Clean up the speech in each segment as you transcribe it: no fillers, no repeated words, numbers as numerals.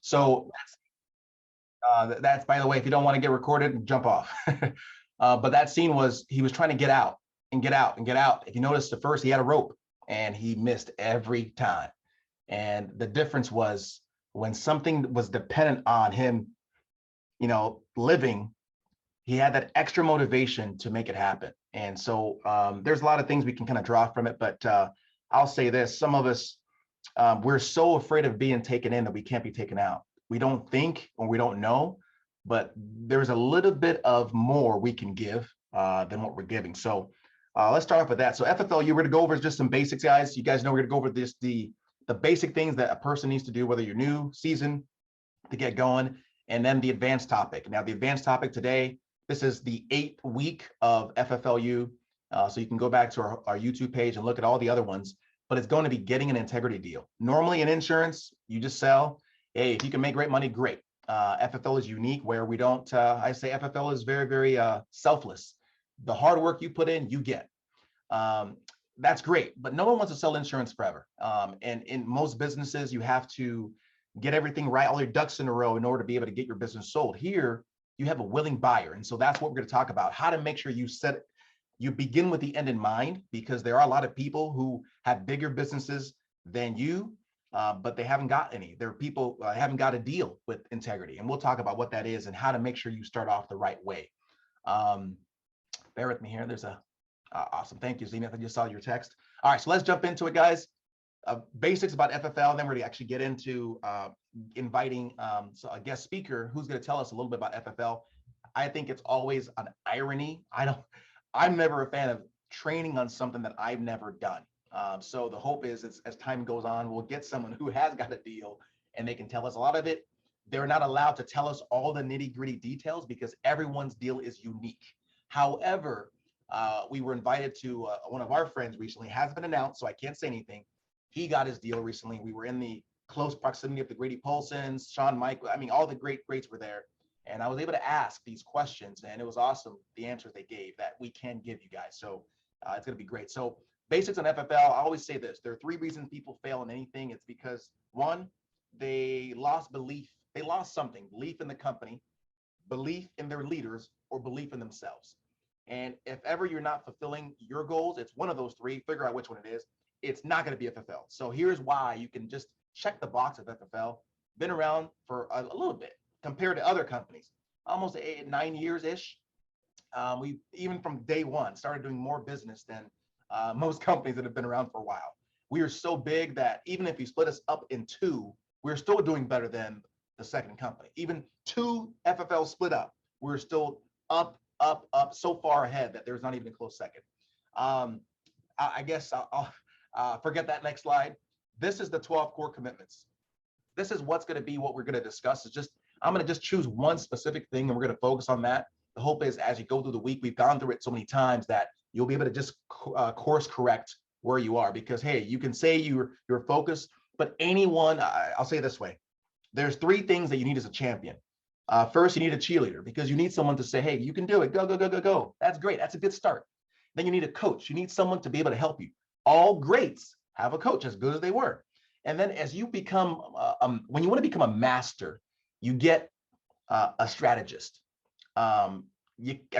So that's, by the way, if you don't want to get recorded, jump off. But that scene was, he was trying to get out and get out and get out. If you notice, at first he had a rope and he missed every time. And the difference was when something was dependent on him, living, he had that extra motivation to make it happen. And so there's a lot of things we can kind of draw from it, but I'll say this, some of us, we're so afraid of being taken in that we can't be taken out. We don't think, or we don't know, but there's a little bit of more we can give than what we're giving. So let's start off with that. So FFLU, we're gonna go over just some basics, guys. You guys know we're gonna go over this, the basic things that a person needs to do, whether you're new, seasoned, to get going, and then the advanced topic. Now, the advanced topic today, this is the 8th week of FFLU. So you can go back to our YouTube page and look at all the other ones, but it's going to be getting an integrity deal. Normally in insurance, you just sell. Hey, if you can make great money, great. FFL is unique where we don't, I say FFL is very, very selfless. The hard work you put in, you get. That's great, but no one wants to sell insurance forever. And in most businesses, you have to get everything right, all your ducks in a row in order to be able to get your business sold. Here, you have a willing buyer. And so that's what we're going to talk about, how to make sure you begin with the end in mind, because there are a lot of people who have bigger businesses than you, but they haven't got any. There are people haven't got a deal with integrity. And we'll talk about what that is and how to make sure you start off the right way. Bear with me here. There's awesome. Thank you, Zenith. I just saw your text. All right, so let's jump into it, guys. Basics about FFL, and then we're going to actually get into inviting a guest speaker who's going to tell us a little bit about FFL. I think it's always an irony. I'm never a fan of training on something that I've never done. So the hope is as time goes on, we'll get someone who has got a deal and they can tell us a lot of it. They're not allowed to tell us all the nitty-gritty details because everyone's deal is unique. However, we were invited to one of our friends recently, has been announced, so I can't say anything. He got his deal recently. We were in the close proximity of the Grady Paulsons, Sean Michael. I mean, all the greats were there. And I was able to ask these questions, and it was awesome, the answers they gave that we can give you guys. So it's going to be great. So basics on FFL, I always say this. There are 3 reasons people fail in anything. It's because, 1, they lost belief. They lost something, belief in the company, belief in their leaders, or belief in themselves. And if ever you're not fulfilling your goals, it's one of those 3, figure out which one it is. It's not going to be FFL. So here's why you can just check the box of FFL. Been around for a little bit compared to other companies, almost 9 years-ish. We, even from day one, started doing more business than most companies that have been around for a while. We are so big that even if you split us up in 2, we're still doing better than the second company. Even 2 FFL split up, we're still up so far ahead that there's not even a close second. I guess I'll forget that next slide. This is the 12 core commitments. This is what's going to be what we're going to discuss. It's just, I'm going to just choose one specific thing and we're going to focus on that. The hope is as you go through the week, we've gone through it so many times that you'll be able to just course correct where you are, because hey, you can say you're focused, but anyone, I'll say it this way, there's 3 things that you need as a champion. First, you need a cheerleader, because you need someone to say, hey, you can do it, go, go, go, go, go. That's great, that's a good start. Then you need a coach. You need someone to be able to help you. All greats have a coach, as good as they were. And then as you become, when you want to become a master, you get a strategist. A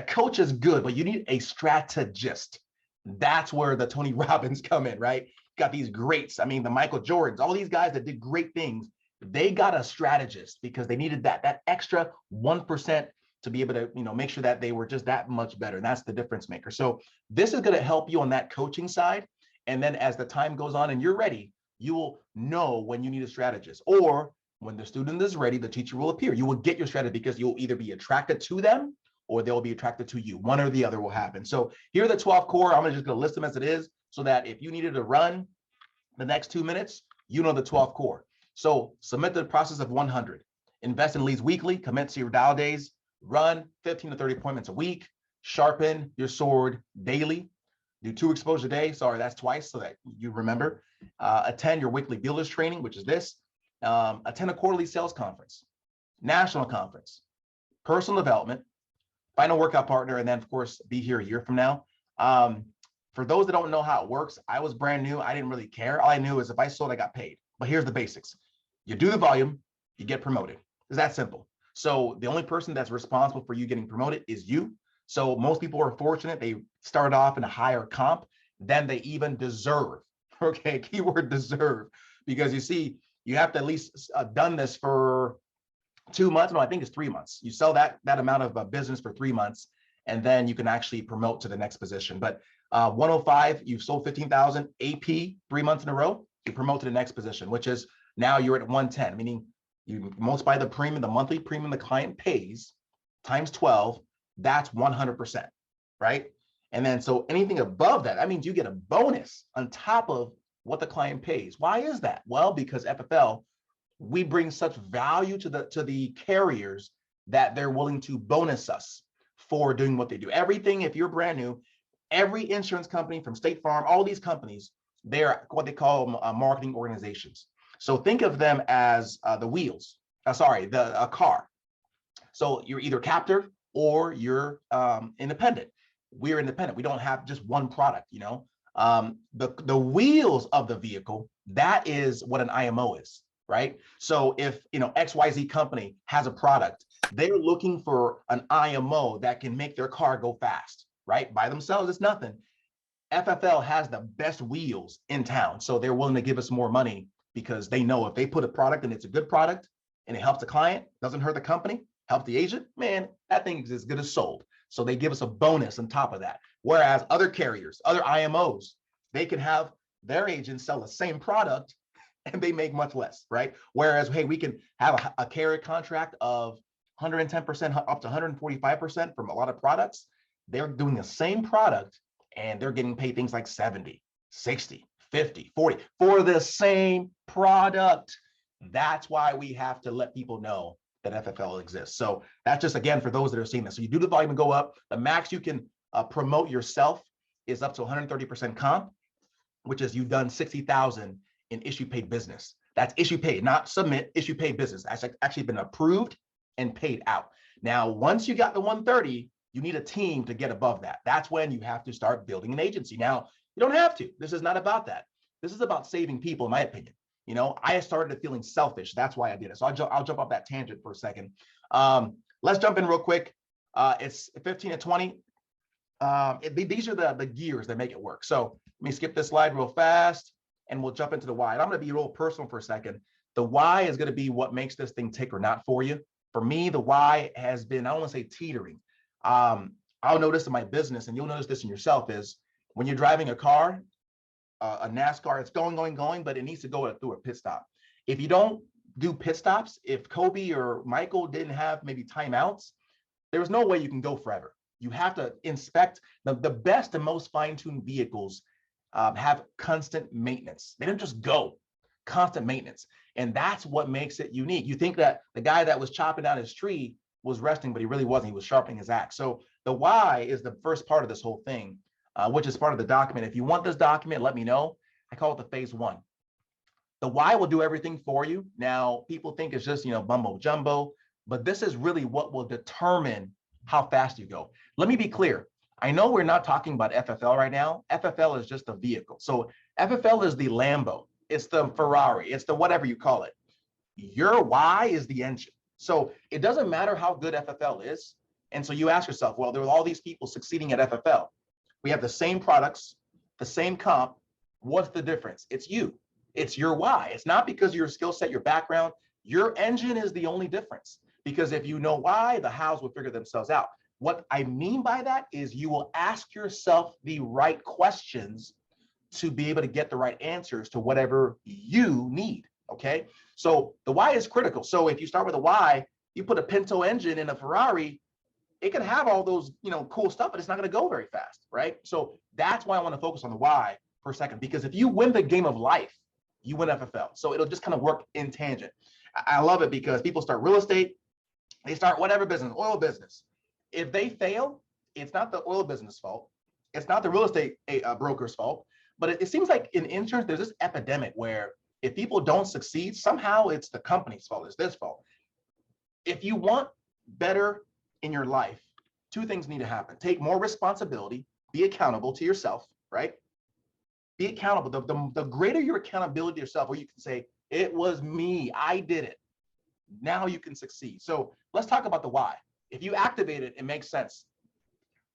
coach is good, but you need a strategist. That's where the Tony Robbins come in, right? Got these greats. I mean, the Michael Jordans, all these guys that did great things, they got a strategist because they needed that extra 1% to be able to, make sure that they were just that much better. And that's the difference maker. So this is going to help you on that coaching side. And then as the time goes on and you're ready, you will know when you need a strategist, or when the student is ready, the teacher will appear. You will get your strategy because you'll either be attracted to them or they'll be attracted to you. One or the other will happen. So here are the 12 core. I'm just going to list them as it is so that if you needed to run the next 2 minutes, you know the 12 core. So submit the process of 100. Invest in leads weekly. Commit to your dial days. Run 15 to 30 appointments a week. Sharpen your sword daily. Do 2 exposures a day. Sorry, that's twice so that you remember. Attend your weekly dealers training, which is this. Attend a quarterly sales conference, national conference, personal development, find a workout partner, and then of course be here a year from now. For those that don't know how it works, I was brand new. I didn't really care. All I knew is if I sold, I got paid. But here's the basics. You do the volume, you get promoted. It's that simple. So the only person that's responsible for you getting promoted is you. So most people are fortunate. They start off in a higher comp than they even deserve. Okay, keyword deserve, because you see, you have to at least done this for 2 months. No, I think it's 3 months. You sell that amount of business for 3 months, and then you can actually promote to the next position. But 105, you've sold 15,000 AP 3 months in a row, you promote to the next position, which is now you're at 110, meaning you multiply the premium, the monthly premium the client pays times 12, that's 100%, right? And then so anything above that, that means you get a bonus on top of what the client pays. Why is that? Well, because FFL, we bring such value to the carriers that they're willing to bonus us for doing what they do. Everything, if you're brand new, every insurance company from State Farm, all these companies, they're what they call marketing organizations. So think of them as the wheels, a car. So you're either captive or you're independent. We're independent. We don't have just one product, you know. The wheels of the vehicle, that is what an IMO is, right? So if, you know, XYZ company has a product, they're looking for an IMO that can make their car go fast, right? By themselves, it's nothing. FFL has the best wheels in town. So they're willing to give us more money because they know if they put a product and it's a good product and it helps the client, doesn't hurt the company, helps the agent, man, that thing is as good as sold. So they give us a bonus on top of that. Whereas other carriers, other IMOs, they can have their agents sell the same product and they make much less, right? Whereas, hey, we can have a carrier contract of 110% up to 145% from a lot of products. They're doing the same product and they're getting paid things like 70, 60, 50, 40 for the same product. That's why we have to let people know that FFL exists. So that's just, again, for those that are seeing this. So you do the volume and go up. The max you can promote yourself is up to 130% comp, which is you've done 60,000 in issue paid business. That's issue paid, not submit, issue paid business. That's actually been approved and paid out. Now, once you got the 130, you need a team to get above that. That's when you have to start building an agency. Now, you don't have to. This is not about that. This is about saving people, in my opinion. You know, I started feeling selfish. That's why I did it. So I'll jump off that tangent for a second. Let's jump in real quick. It's 15 to 20. These are the gears that make it work. So let me skip this slide real fast and we'll jump into the why. And I'm going to be real personal for a second. The why is going to be what makes this thing tick or not for you. For me, the why has been, I don't want to say teetering. I'll notice in my business, and you'll notice this in yourself, is when you're driving a car, a NASCAR, it's going, but it needs to go through a pit stop. If you don't do pit stops, if Kobe or Michael didn't have maybe timeouts, there's no way you can go forever. You have to inspect. The best and most fine-tuned vehicles have constant maintenance. They don't just go, constant maintenance. And that's what makes it unique. You think that the guy that was chopping down his tree was resting, but he really wasn't. He was sharpening his axe. So the why is the first part of this whole thing, which is part of the document. If you want this document, let me know. I call it the phase one. The why will do everything for you. Now, people think it's just, you know, bumbo jumbo, but this is really what will determine how fast you go. Let me be clear. I know we're not talking about FFL right now. FFL is just a vehicle. So FFL is the Lambo. It's the Ferrari. It's the whatever you call it. Your why is the engine. So it doesn't matter how good FFL is. And so you ask yourself, well, there are all these people succeeding at FFL. We have the same products, the same comp. What's the difference? It's you. It's your why. It's not because of your skill set, your background. Your engine is the only difference. Because if you know why, the hows will figure themselves out. What I mean by that is you will ask yourself the right questions to be able to get the right answers to whatever you need, okay? So the why is critical. So if you start with a why, you put a Pinto engine in a Ferrari, it can have all those, you know, cool stuff, but it's not gonna go very fast, right? So that's why I wanna focus on the why for a second, because if you win the game of life, you win FFL. So it'll just kind of work in tangent. I love it because people start real estate, they start whatever business, oil business. If they fail, it's not the oil business fault. It's not the real estate broker's fault. But it seems like in insurance, there's this epidemic where if people don't succeed, somehow it's the company's fault, it's this fault. If you want better in your life, two things need to happen. Take more responsibility, be accountable to yourself, right? Be accountable. The greater your accountability to yourself, where you can say, it was me, I did it. now you can succeed. So let's talk about the why. If you activate it, it makes sense.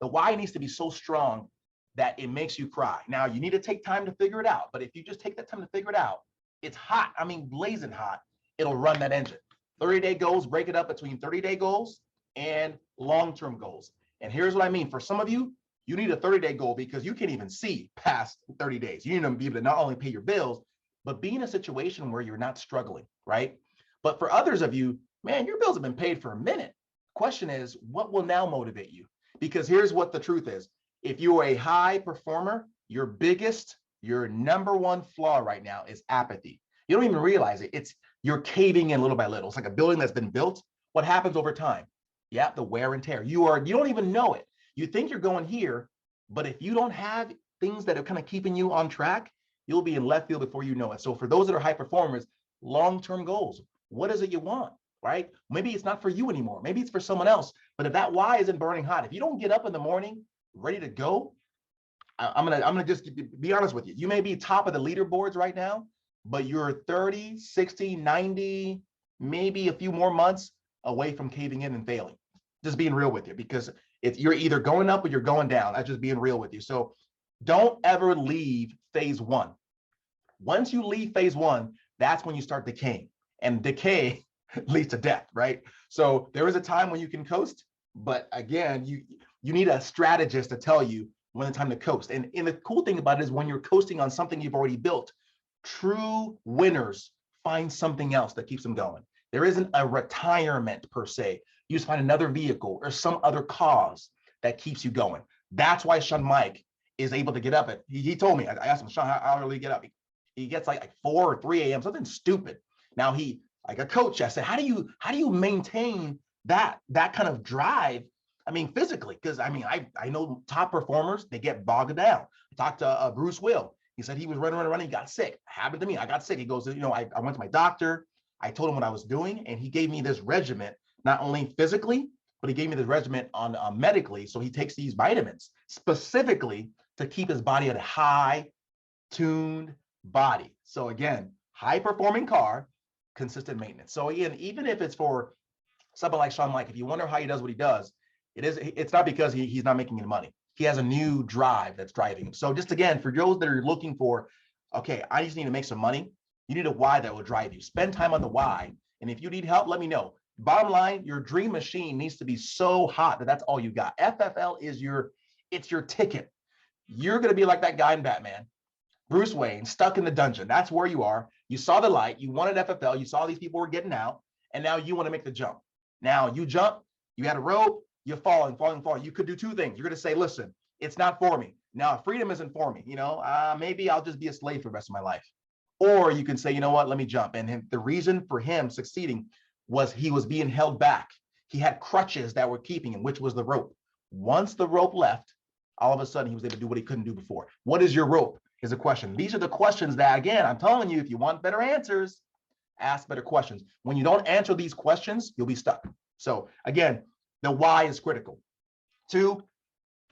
The why needs to be so strong that it makes you cry. Now, you need to take time to figure it out. But if you just take that time to figure it out, it's hot. I mean, blazing hot. It'll run that engine. 30-day goals, break it up between 30-day goals and long-term goals. And here's what I mean. For some of you, you need a 30-day goal because you can't even see past 30 days. You need to be able to not only pay your bills, but be in a situation where you're not struggling, right? But for others of you, man, your bills have been paid for a minute. Question is, what will now motivate you? Because here's what the truth is. If you are a high performer, your number one flaw right now is apathy. You don't even realize it. You're caving in little by little. It's like a building that's been built. What happens over time? Yeah, the wear and tear. You don't even know it. You think you're going here, but if you don't have things that are kind of keeping you on track, you'll be in left field before you know it. So for those that are high performers, long-term goals, what is it you want, right? Maybe it's not for you anymore. Maybe it's for someone else. But if that why isn't burning hot, if you don't get up in the morning ready to go, I'm gonna just be honest with you. You may be top of the leaderboards right now, but you're 30, 60, 90, maybe a few more months away from caving in and failing. Just being real with you, because you're either going up or you're going down. That's just being real with you. So don't ever leave phase one. Once you leave phase one, that's when you start decaying, and decay leads to death, right? So there is a time when you can coast, but again, you need a strategist to tell you when it's time to coast. And the cool thing about it is when you're coasting on something you've already built, true winners find something else that keeps them going. There isn't a retirement per se. You just find another vehicle or some other cause that keeps you going. That's why Sean Mike is able to get up at, he told me, I asked him, Sean, how early you get up? He gets like 4 or 3 a.m., something stupid. Now like a coach, I said, how do you maintain that kind of drive? I mean, physically, because I mean, I know top performers, they get bogged down. I talked to Bruce Will. He said he was running, he got sick. Happened to me. I got sick. He goes, I went to my doctor. I told him what I was doing, and he gave me this regimen, not only physically, but he gave me this regimen on medically. So he takes these vitamins specifically to keep his body at a high tuned body. So again, high performing car, consistent maintenance. So again, even if it's for somebody like Sean Mike, if you wonder how he does what he does, it's not because he's not making any money. He has a new drive that's driving him. So just again, for those that are looking for, okay, I just need to make some money, you need a why that will drive you. Spend time on the why. And if you need help, let me know. Bottom line, your dream machine needs to be so hot that that's all you got. FFL is your ticket. You're going to be like that guy in Batman, Bruce Wayne, stuck in the dungeon. That's where you are. You saw the light. You wanted FFL. You saw these people were getting out. And now you want to make the jump. Now you jump. You had a rope. You're falling. You could do 2 things. You're going to say, listen, it's not for me. Now, freedom isn't for me. Maybe I'll just be a slave for the rest of my life. Or you can say, you know what, let me jump. And the reason for him succeeding was he was being held back. He had crutches that were keeping him, which was the rope. Once the rope left, all of a sudden he was able to do what he couldn't do before. What is your rope is a question. These are the questions that, again, I'm telling you, if you want better answers, ask better questions. When you don't answer these questions, you'll be stuck. So again, the why is critical. 2,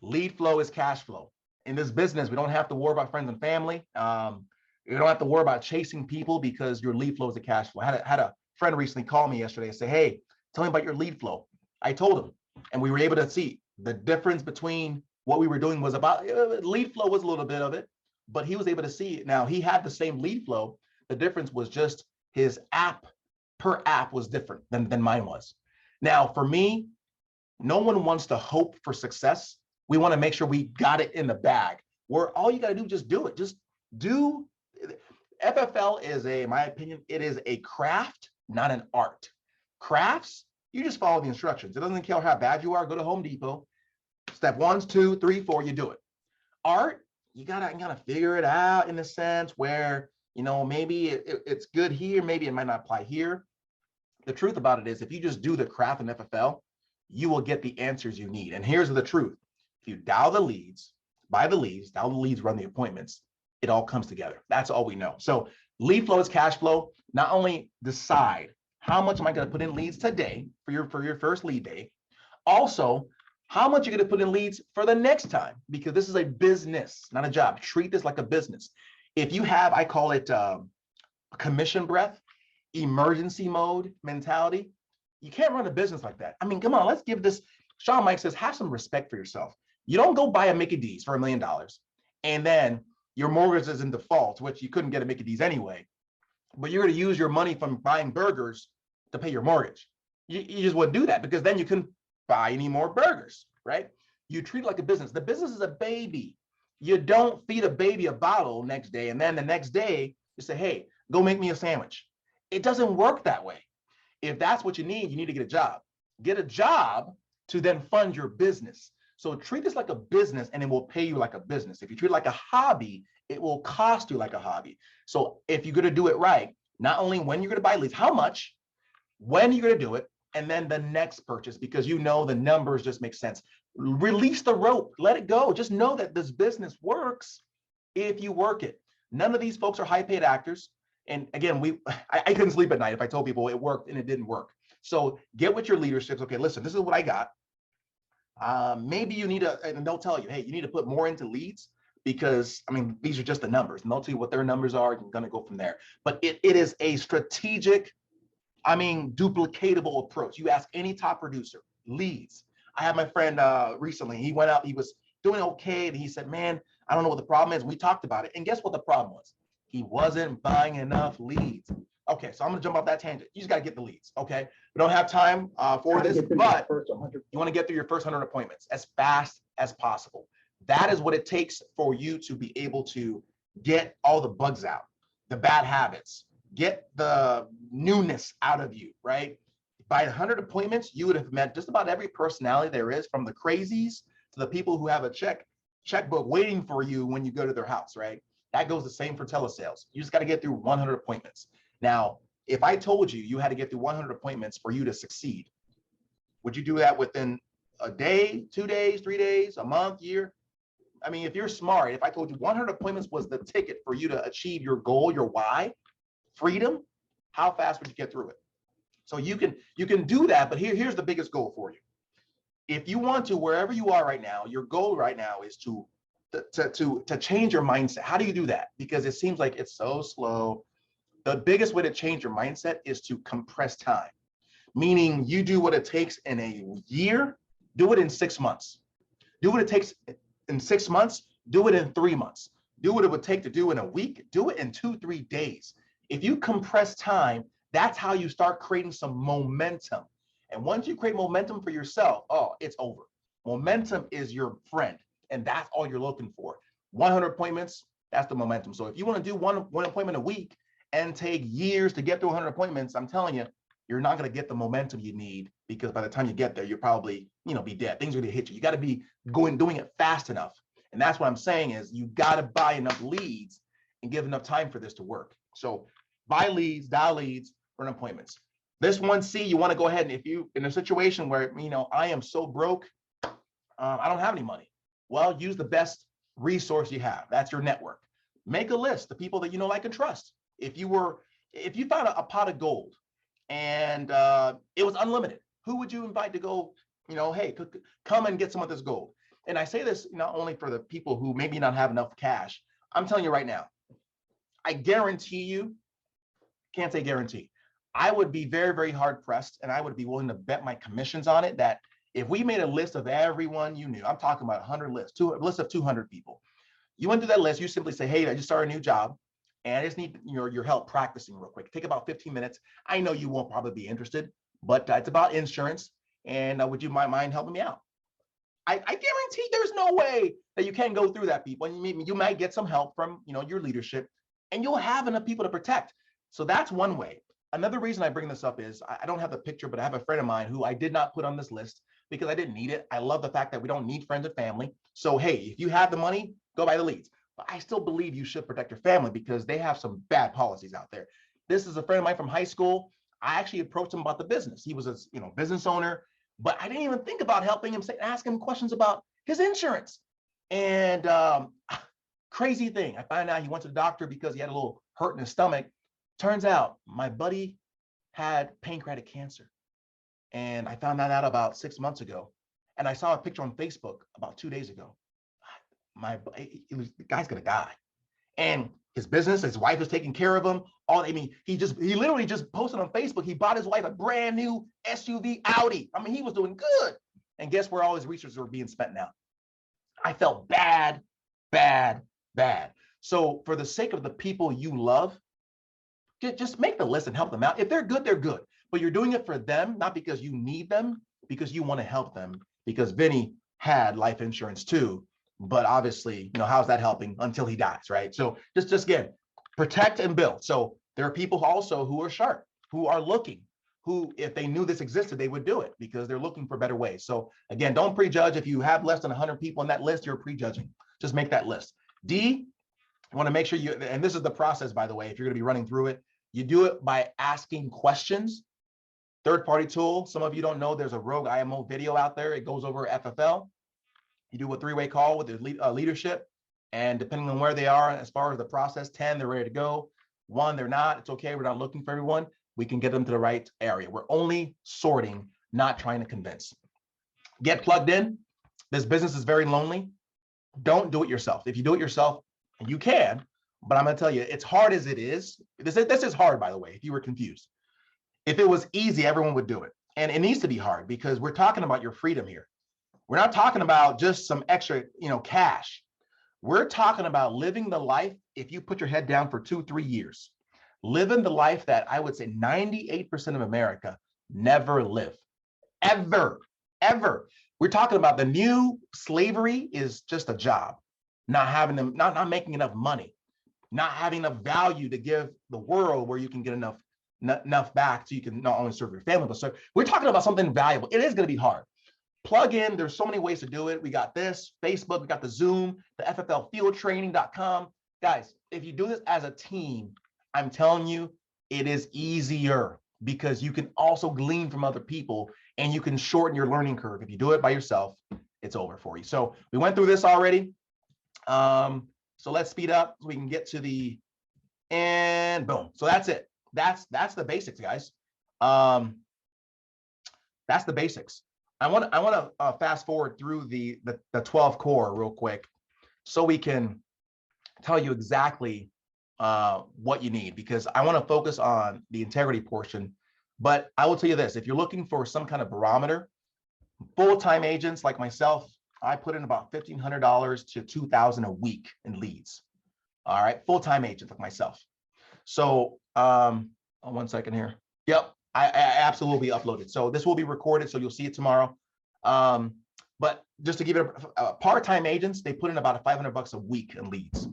lead flow is cash flow. In this business, we don't have to worry about friends and family. You don't have to worry about chasing people because your lead flow is the cash flow. I had a friend recently call me yesterday and say, hey, tell me about your lead flow. I told him, and we were able to see the difference between what we were doing was about, lead flow was a little bit of it, but he was able to see it. Now, he had the same lead flow. The difference was just his app per app was different than mine was. Now, for me, no one wants to hope for success. We want to make sure we got it in the bag, where all you got to do, just do it. Just do. FFL is in my opinion, it is a craft, not an art. Crafts, you just follow the instructions. It doesn't care how bad you are. Go to Home Depot. Step 1, 2, 3, 4, you do it. Art, you gotta figure it out in a sense where, maybe it's good here, maybe it might not apply here. The truth about it is, if you just do the craft in FFL, you will get the answers you need. And here's the truth. If you dial the leads, run the appointments, it all comes together. That's all we know. So lead flow is cash flow. Not only decide how much am I going to put in leads today for your first lead day, also how much you're going to put in leads for the next time, because this is a business, not a job. Treat this like a business. If you have, I call it commission breath. emergency mode mentality, you can't run a business like that. I mean, come on, let's give this. Sean Mike says, have some respect for yourself. You don't go buy a Mickey D's for $1 million and then your mortgage is in default, which you couldn't get a Mickey D's anyway, but you're going to use your money from buying burgers to pay your mortgage. You just wouldn't do that, because then you couldn't buy any more burgers, right? You treat it like a business. The business is a baby. You don't feed a baby a bottle next day, and then the next day you say, hey, go make me a sandwich. It doesn't work that way. If that's what you need to get a job. Get a job to then fund your business. So treat this like a business and it will pay you like a business. If you treat it like a hobby, it will cost you like a hobby. So if you're going to do it right, not only when you're going to buy leads, how much, when you're going to do it, and then the next purchase, because you know the numbers just make sense. Release the rope, let it go. Just know that this business works if you work it. None of these folks are high paid actors. And again, I couldn't sleep at night if I told people it worked and it didn't work. So get with your leaderships. Okay, listen, this is what I got. Maybe you need and they'll tell you, hey, you need to put more into leads, because I mean, these are just the numbers, and they'll tell you what their numbers are. You're going to go from there. But it is a strategic, I mean, duplicatable approach. You ask any top producer, leads. I had my friend recently, he went out, he was doing okay, and he said, man, I don't know what the problem is. We talked about it, and guess what the problem was? He wasn't buying enough leads. Okay, so I'm gonna jump off that tangent. You just gotta get the leads, okay? We don't have time for this, but you wanna get through your first 100 appointments as fast as possible. That is what it takes for you to be able to get all the bugs out, the bad habits, get the newness out of you, right? By 100 appointments, you would have met just about every personality there is, from the crazies to the people who have a checkbook waiting for you when you go to their house, right? That goes the same for telesales. You just got to get through 100 appointments. Now, if I told you you had to get through 100 appointments for you to succeed, would you do that within a day, 2 days, 3 days, a month, year? I mean, if you're smart, if I told you 100 appointments was the ticket for you to achieve your goal, your why, freedom, how fast would you get through it? So you can do that, but here's the biggest goal for you. If you want to, wherever you are right now, your goal right now is to change your mindset. How do you do that? Because it seems like it's so slow. The biggest way to change your mindset is to compress time, meaning you do what it takes in a year, do it in 6 months. Do what it takes in 6 months, do it in 3 months. Do what it would take to do in a week, do it in 2-3 days. If you compress time, that's how you start creating some momentum. And once you create momentum for yourself, oh, it's over. Momentum is your friend, and that's all you're looking for. 100 appointments, that's the momentum. So if you want to do one appointment a week and take years to get through 100 appointments, I'm telling you, you're not going to get the momentum you need, because by the time you get there, you'll probably, be dead. Things are going to hit you. You got to be doing it fast enough. And that's what I'm saying is you got to buy enough leads and give enough time for this to work. So buy leads, dial leads, run appointments. This 1C, you want to go ahead, and if you in a situation where, I am so broke, I don't have any money. Well, use the best resource you have. That's your network. Make a list of people that you know, like, and trust. If you found a pot of gold and it was unlimited, who would you invite to go, hey, come and get some of this gold? And I say this not only for the people who maybe not have enough cash. I'm telling you right now, I guarantee you, can't say guarantee, I would be very, very hard pressed, and I would be willing to bet my commissions on it, that if we made a list of everyone you knew, I'm talking about 100 lists, a list of 200 people. You went through that list, you simply say, hey, I just started a new job, and I just need your help practicing real quick. Take about 15 minutes. I know you won't probably be interested, but it's about insurance, and would you mind helping me out? I guarantee there's no way that you can go through that, people. And you might get some help from your leadership, and you'll have enough people to protect. So that's one way. Another reason I bring this up is I don't have the picture, but I have a friend of mine who I did not put on this list because I didn't need it. I love the fact that we don't need friends and family. So, hey, if you have the money, go buy the leads. But I still believe you should protect your family because they have some bad policies out there. This is a friend of mine from high school. I actually approached him about the business. He was a business owner, but I didn't even think about helping him, ask him questions about his insurance. And crazy thing, I found out he went to the doctor because he had a little hurt in his stomach. Turns out my buddy had pancreatic cancer. And I found that out about 6 months ago. And I saw a picture on Facebook about 2 days ago. The guy's gonna die. And his business, his wife is taking care of him. He literally just posted on Facebook, he bought his wife a brand new SUV Audi. I mean, he was doing good. And guess where all his resources are being spent now? I felt bad, bad, bad. So for the sake of the people you love, just make the list and help them out. If they're good, they're good. But you're doing it for them, not because you need them, because you want to help them. Because Vinny had life insurance too, but obviously, how's that helping until he dies, right? So just again, protect and build. So there are people also who are sharp, who are looking, who, if they knew this existed, they would do it because they're looking for better ways. So again, don't prejudge. If you have less than 100 people on that list, you're prejudging. Just make that list. D, I want to make sure and this is the process, by the way, if you're going to be running through it, you do it by asking questions. Third-party tool. Some of you don't know there's a Rogue IMO video out there. It goes over FFL. You do a 3-way call with the leadership, and depending on where they are as far as the process, 10, they're ready to go. 1, they're not. It's okay. We're not looking for everyone. We can get them to the right area. We're only sorting, not trying to convince. Get plugged in. This business is very lonely. Don't do it yourself. If you do it yourself, and you can, but I'm going to tell you, it's hard as it is. This is hard, by the way, if you were confused. If it was easy, everyone would do it. And it needs to be hard because we're talking about your freedom here. We're not talking about just some extra, cash. We're talking about living the life. If you put your head down for 2-3 years, living the life that I would say 98% of America never live, ever. We're talking about the new slavery is just a job, not making enough money, not having enough value to give the world where you can get enough back so you can not only serve your family, but serve. We're talking about something valuable. It is going to be hard. Plug in. There's so many ways to do it. We got this, Facebook, we got the Zoom, the FFLfieldtraining.com. Guys, if you do this as a team, I'm telling you, it is easier because you can also glean from other people and you can shorten your learning curve. If you do it by yourself, it's over for you. So we went through this already. So let's speed up so we can get to the and boom. So that's it. That's the basics, guys. That's the basics. I want to fast forward through the 12 core real quick so we can tell you exactly what you need, because I want to focus on the integrity portion. But I will tell you this, if you're looking for some kind of barometer, full-time agents like myself, I put in about $1,500 to $2,000 a week in leads. All right, full-time agents like myself. So 1 second here. Yep, I absolutely uploaded. So this will be recorded, so you'll see it tomorrow. But just to give it a part-time agents, they put in about $500 a week in leads.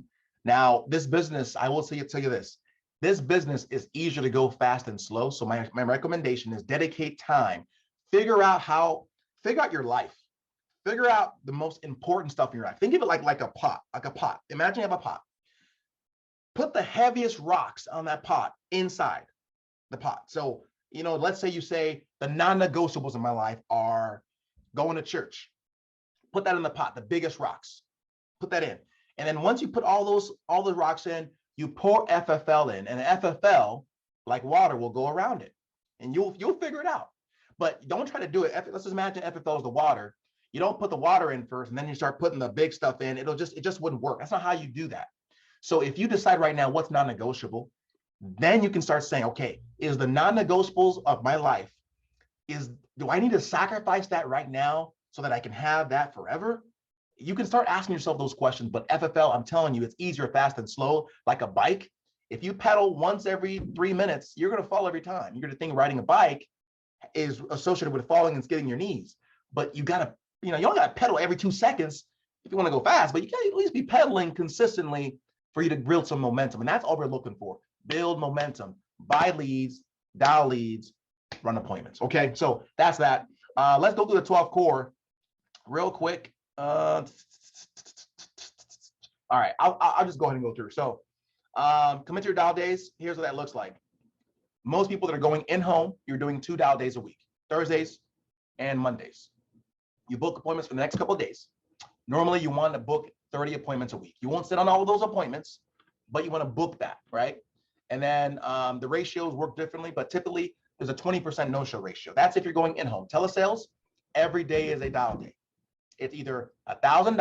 Now, this business, I will tell you this. This business is easier to go fast and slow. So my recommendation is dedicate time. Figure out your life. Figure out the most important stuff in your life. Think of it like a pot. Imagine you have a pot. Put the heaviest rocks on that pot inside the pot. So, let's say you say the non-negotiables in my life are going to church. Put that in the pot, the biggest rocks. Put that in. And then once you put all the rocks in, you pour FFL in, and FFL, like water, will go around it, and you'll figure it out. But don't try to do it. Let's just imagine FFL is the water. You don't put the water in first, and then you start putting the big stuff in. It just wouldn't work. That's not how you do that. So if you decide right now what's non-negotiable, then you can start saying, okay, is the non-negotiables of my life, do I need to sacrifice that right now so that I can have that forever? You can start asking yourself those questions. But FFL, I'm telling you, it's easier, fast, and slow, like a bike. If you pedal once every 3 minutes, you're going to fall every time. You're going to think riding a bike is associated with falling and skidding your knees. But you got to, you don't got to pedal every 2 seconds if you want to go fast, but you can at least be pedaling consistently for you to build some momentum. And that's all we're looking for. Build momentum, buy leads, dial leads, run appointments. Okay, so that's that. Let's go through the 12 core real quick. All right, I'll just go ahead and go through. So commit to your dial days. Here's what that looks like. Most people that are going in-home, you're doing 2 dial days a week, Thursdays and Mondays. You book appointments for the next couple of days. Normally, you want to book 30 appointments a week. You won't sit on all of those appointments, but you want to book that, right? And then the ratios work differently, but typically there's a 20% no-show ratio. That's if you're going in-home. Telesales, every day is a dial day. It's either $1,000,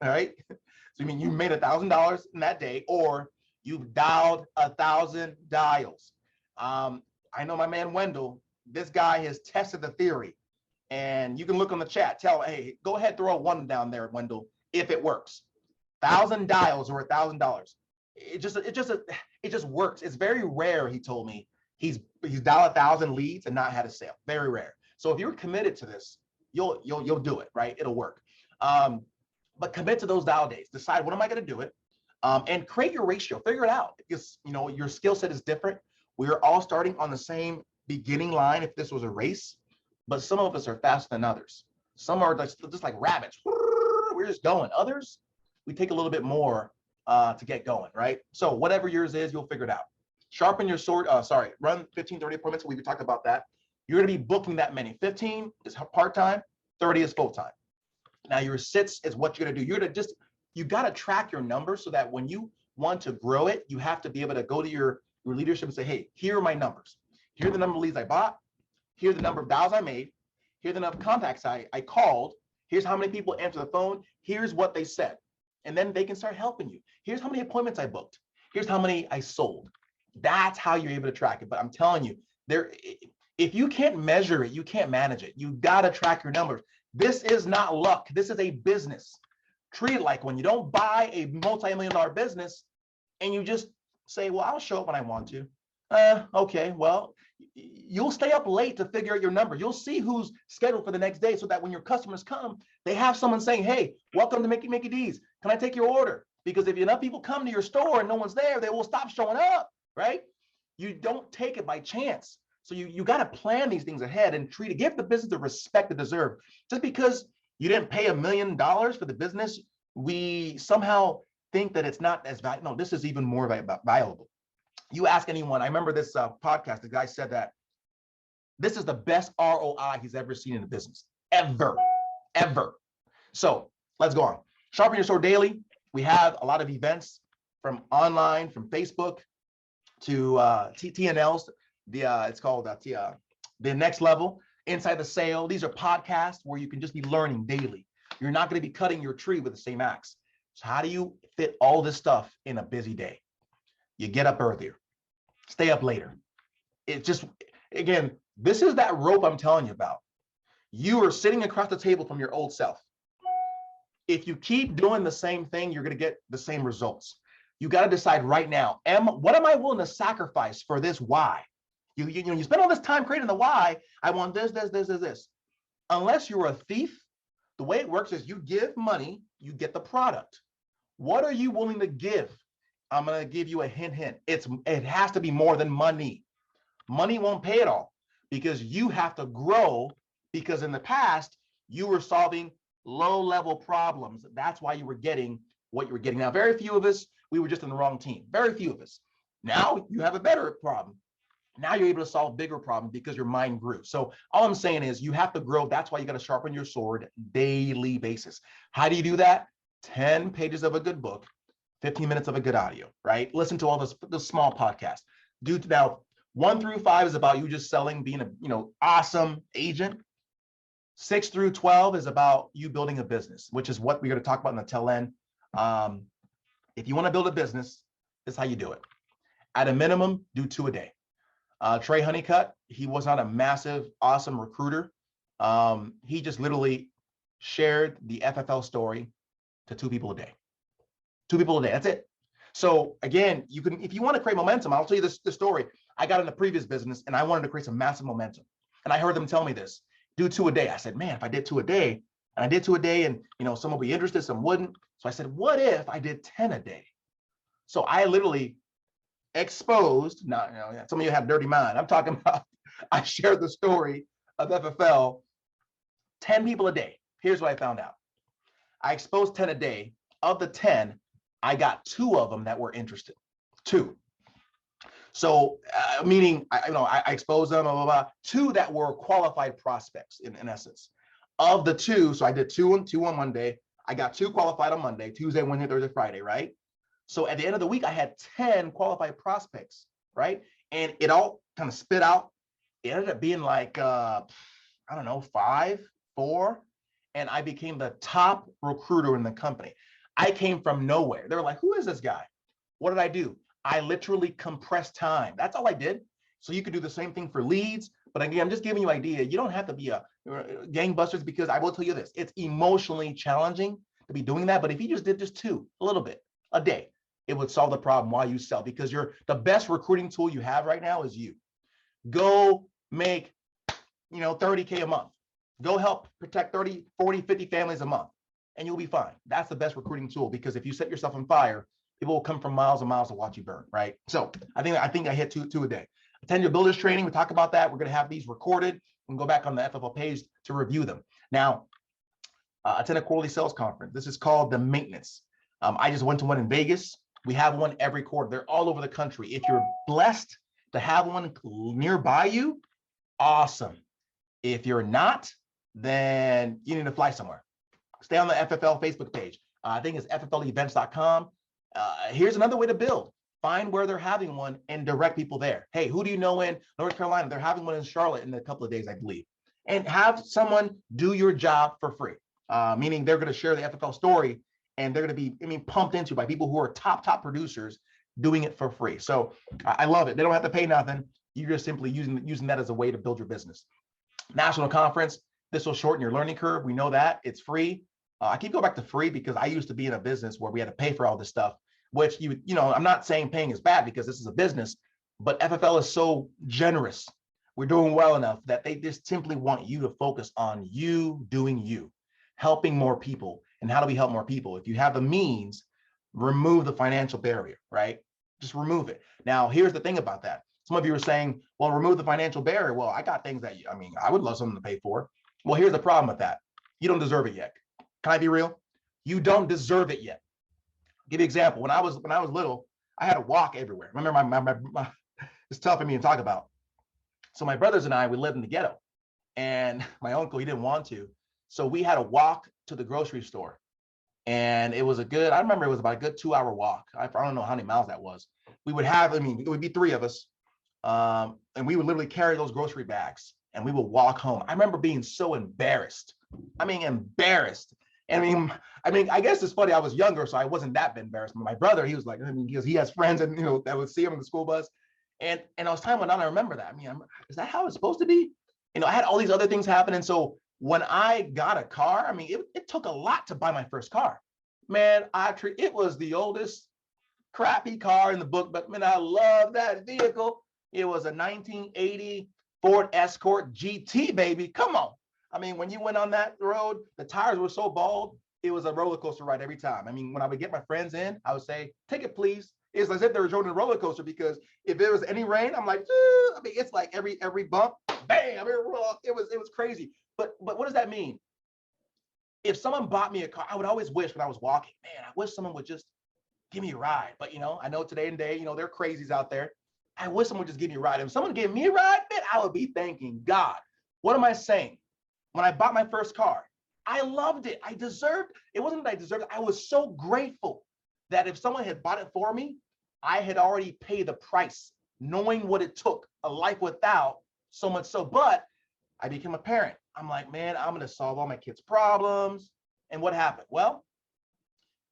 all right? So you mean you made $1,000 in that day, or You've dialed 1,000 dials. I know my man Wendell, this guy has tested the theory, and you can look on the chat, tell, hey, go ahead, throw a one down there, Wendell, if it works. 1,000 dials or $1,000. It just works. It's very rare, he told me. He's dialed 1,000 leads and not had a sale. Very rare. So if you're committed to this, you'll do it, right? It'll work. But commit to those dial days. Decide, what am I going to do it? And create your ratio. Figure it out, because your skill set is different. We are all starting on the same beginning line if this was a race, but some of us are faster than others. Some are just like rabbits. We're just going. Others, we take a little bit more to get going, right? So whatever yours is, you'll figure it out. Sharpen your sword. Run 15, 30 appointments. We talked about that. You're going to be booking that many. 15 is part-time, 30 is full-time. Now your sits is what you're going to do. You got to track your numbers so that when you want to grow it, you have to be able to go to your leadership and say, hey, here are my numbers. Here are the number of leads I bought. Here's the number of dials I made. Here's the number of contacts I called. Here's how many people answered the phone. Here's what they said. And then they can start helping you. Here's how many appointments I booked. Here's how many I sold. That's how you're able to track it. But I'm telling you, if you can't measure it, you can't manage it. You got to track your numbers. This is not luck. This is a business. Treat it like when you don't buy a multi-million-dollar business and you just say, well, I'll show up when I want to. Okay, well, you'll stay up late to figure out your numbers. You'll see who's scheduled for the next day so that when your customers come, they have someone saying, hey, welcome to Mickey D's. Can I take your order? Because if enough people come to your store and no one's there, they will stop showing up, right? You don't take it by chance. So you got to plan these things ahead and give the business the respect it deserves. Just because you didn't pay $1 million for the business, we somehow think that it's not as valuable. No, this is even more valuable. You ask anyone, I remember this podcast, the guy said that this is the best ROI he's ever seen in the business, ever. So let's go on. Sharpen Your Sword Daily. We have a lot of events from online, from Facebook to TNLs. It's called the Next Level, Inside the Sale. These are podcasts where you can just be learning daily. You're not going to be cutting your tree with the same axe. So how do you fit all this stuff in a busy day? You get up earlier, stay up later. It just, again, this is that rope I'm telling you about. You are sitting across the table from your old self. If you keep doing the same thing, you're going to get the same results. You got to decide right now, what am I willing to sacrifice for this why? You spend all this time creating the why. I want this. Unless you're a thief, the way it works is you give money, you get the product. What are you willing to give? I'm going to give you a hint. It has to be more than money. Money won't pay it all because you have to grow, because in the past, you were solving low-level problems. That's why you were getting what you were getting. Now, very few of us, we were just in the wrong team. Very few of us. Now you have a better problem. Now you're able to solve bigger problems because your mind grew. So all I'm saying is you have to grow. That's why you got to sharpen your sword daily basis. How do you do that? 10 pages of a good book, 15 minutes of a good audio, right? Listen to all the small podcasts. Now 1 through 5 is about you just selling, being a awesome agent. 6 through 12 is about you building a business, which is what we're going to talk about in the tail end. If you want to build a business, this is how you do it. At a minimum, do 2 a day. Trey Honeycutt, he was not a massive, awesome recruiter. He just literally shared the FFL story to 2 people a day. 2 people a day, that's it. So again, you can, if you want to create momentum, I'll tell you this story. I got in the previous business and I wanted to create some massive momentum. And I heard them tell me this, do 2 a day. I said, man, if I did 2 a day, and I did 2 a day and some will be interested, some wouldn't. So I said, what if I did 10 a day? So I literally exposed, now, some of you have dirty mind. I'm talking about, I shared the story of FFL, 10 people a day. Here's what I found out. I exposed 10 a day. Of the 10, I got 2 of them that were interested. 2. So meaning, I exposed them, blah, blah, blah. 2 that were qualified prospects in essence. Of the 2, so I did 2 on Monday. I got 2 qualified on Monday, Tuesday, Wednesday, Thursday, Friday, right? So at the end of the week, I had 10 qualified prospects, right? And it all kind of spit out. It ended up being like, 5, 4. And I became the top recruiter in the company. I came from nowhere. They were like, who is this guy? What did I do? I literally compressed time. That's all I did. So you could do the same thing for leads. But again, I'm just giving you an idea. You don't have to be a gangbusters, because I will tell you this, it's emotionally challenging to be doing that. But if you just did just two, a little bit a day, it would solve the problem while you sell, because you're the best recruiting tool you have right now is you. Go make, 30K a month. Go help protect 30, 40, 50 families a month, and you'll be fine. That's the best recruiting tool, because if you set yourself on fire, people will come from miles and miles to watch you burn, right? So I think I hit two a day. Attend your builders training. We talk about that. We're going to have these recorded and go back on the FFL page to review them. Now, attend a quarterly sales conference. This is called the maintenance. I just went to one in Vegas. We have one every quarter. They're all over the country. If you're blessed to have one nearby you, awesome. If you're not, then you need to fly somewhere. Stay on the FFL Facebook page. I think it's fflevents.com. Here's another way to build. Find where they're having one and direct people there. Hey, who do you know in North Carolina? They're having one in Charlotte in a couple of days, I believe. And have someone do your job for free, meaning they're going to share the FFL story, and they're going to be, pumped into by people who are top producers doing it for free. So I love it. They don't have to pay nothing. You're just simply using that as a way to build your business. National conference. This will shorten your learning curve. We know that. It's free. I keep going back to free because I used to be in a business where we had to pay for all this stuff, which I'm not saying paying is bad, because this is a business, but FFL is so generous. We're doing well enough that they just simply want you to focus on you doing you, helping more people. And how do we help more people? If you have the means, remove the financial barrier, right? Just remove it. Now, here's the thing about that. Some of you are saying, well, remove the financial barrier. Well, I got things that, I would love something to pay for. Well, here's the problem with that. You don't deserve it yet. Can I be real? You don't deserve it yet. I'll give you an example. When I was little, I had to walk everywhere. Remember, it's tough for me to talk about. So my brothers and I, we lived in the ghetto, and my uncle, he didn't want to. So we had to walk to the grocery store. And it was I remember it was about a good 2-hour walk. I don't know how many miles that was. We would have, it would be three of us. And we would literally carry those grocery bags, and we would walk home. I remember being so embarrassed. Embarrassed. I guess it's funny. I was younger, so I wasn't that embarrassed. But my brother, he was like, because he has friends and that would see him in the school bus. And as time went on, I remember that. Is that how it's supposed to be? I had all these other things happen. And so when I got a car, it took a lot to buy my first car. Man, it was the oldest crappy car in the book, but man, I love that vehicle. It was a 1980 Ford Escort GT, baby. Come on. When you went on that road, the tires were so bald, it was a roller coaster ride every time. When I would get my friends in, I would say, take it, please. It's as if they were driving a roller coaster, because if there was any rain, I'm like, it's like every bump, bam, it was crazy. But what does that mean? If someone bought me a car, I would always wish when I was walking, man, I wish someone would just give me a ride. But I know today and day, there are crazies out there. I wish someone would just give me a ride. If someone gave me a ride, man, I would be thanking God. What am I saying? When I bought my first car, I loved it. It wasn't that I deserved it. I was so grateful that if someone had bought it for me, I had already paid the price, knowing what it took, a life without, so much so. But I became a parent. I'm like, man, I'm going to solve all my kids' problems. And what happened? Well,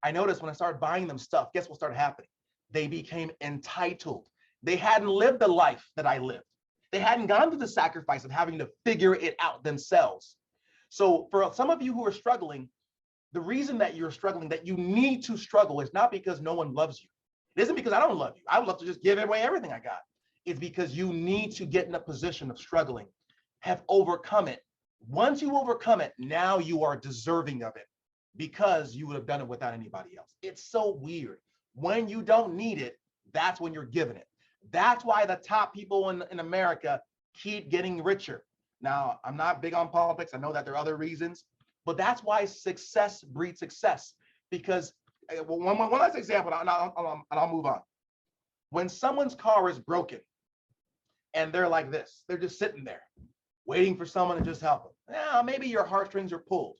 I noticed when I started buying them stuff, guess what started happening? They became entitled. They hadn't lived the life that I lived. They hadn't gone through the sacrifice of having to figure it out themselves. So for some of you who are struggling, the reason that you're struggling, that you need to struggle, is not because no one loves you. It isn't because I don't love you. I would love to just give away everything I got. It's because you need to get in a position of struggling, have overcome it. Once you overcome it, now you are deserving of it, because you would have done it without anybody else. It's so weird. When you don't need it, that's when you're given it. That's why the top people in America keep getting richer. Now, I'm not big on politics. I know that there are other reasons, but that's why success breeds success. Because one last example, and I'll move on. When someone's car is broken and they're like this, they're just sitting there waiting for someone to just help them. Now, maybe your heartstrings are pulled.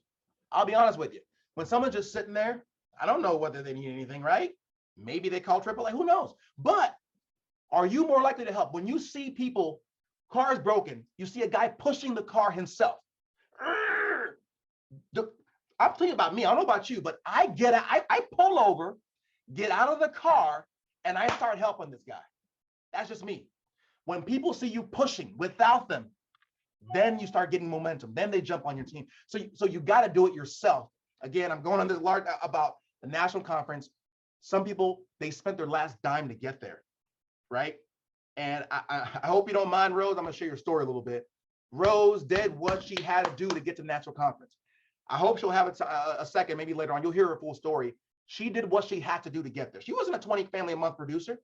I'll be honest with you. When someone's just sitting there, I don't know whether they need anything, right? Maybe they call AAA, who knows? But are you more likely to help? When you see people, cars broken, you see a guy pushing the car himself. I'm thinking about me. I don't know about you, but I pull over, get out of the car, and I start helping this guy. That's just me. When people see you pushing without them, then you start getting momentum. Then they jump on your team. So you got to do it yourself. Again, I'm going on this large about the national conference. Some people, they spent their last dime to get there, right? And I hope you don't mind, Rose. I'm going to share your story a little bit. Rose did what she had to do to get to the national conference. I hope she'll have a second, maybe later on. You'll hear her full story. She did what she had to do to get there. She wasn't a 20 family a month producer,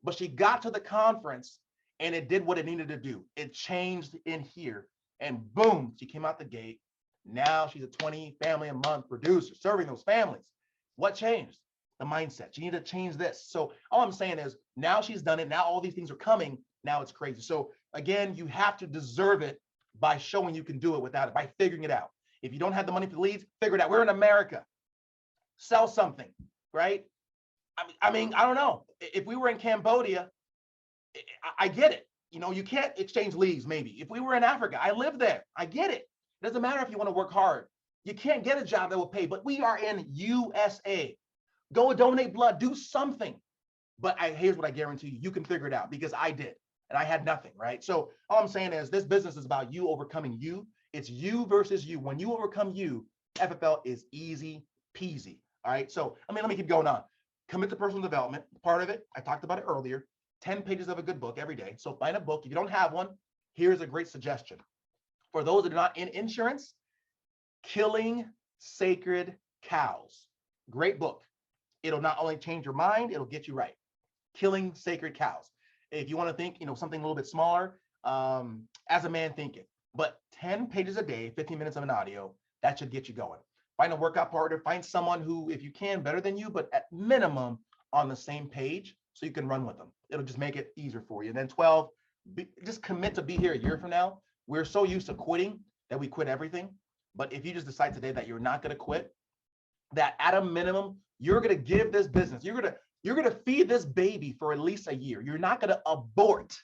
but she got to the conference and it did what it needed to do. It changed in here, and boom, she came out the gate. Now she's a 20 family a month producer, serving those families. What changed? The mindset. You need to change this. So all I'm saying is now she's done it. Now all these things are coming. Now it's crazy. So again, you have to deserve it by showing you can do it without it, by figuring it out. If you don't have the money for the leads, figure it out. We're in America. Sell something, right? I mean, I don't know. If we were in Cambodia, I get it. You know, you can't exchange leads maybe. If we were in Africa, I live there. I get it. It doesn't matter if you want to work hard. You can't get a job that will pay, but we are in USA. Go donate blood, do something. But here's what I guarantee you, you can figure it out, because I did, and I had nothing, right? So all I'm saying is this business is about you overcoming you. It's you versus you. When you overcome you, FFL is easy peasy, all right? So, I mean, let me keep going on. Commit to personal development, part of it, I talked about it earlier, 10 pages of a good book every day. So find a book. If you don't have one, here's a great suggestion. For those that are not in insurance, Killing Sacred Cows. Great book. It'll not only change your mind, it'll get you right. Killing Sacred Cows. If you want to think, something a little bit smaller, As a Man Thinketh. But 10 pages a day, 15 minutes of an audio, that should get you going. Find a workout partner, find someone who, if you can, better than you, but at minimum on the same page so you can run with them. It'll just make it easier for you. And then 12, just commit to be here a year from now. We're so used to quitting that we quit everything. But if you just decide today that you're not going to quit, that at a minimum, you're going to give this business, you're going to feed this baby for at least a year. You're not going to abort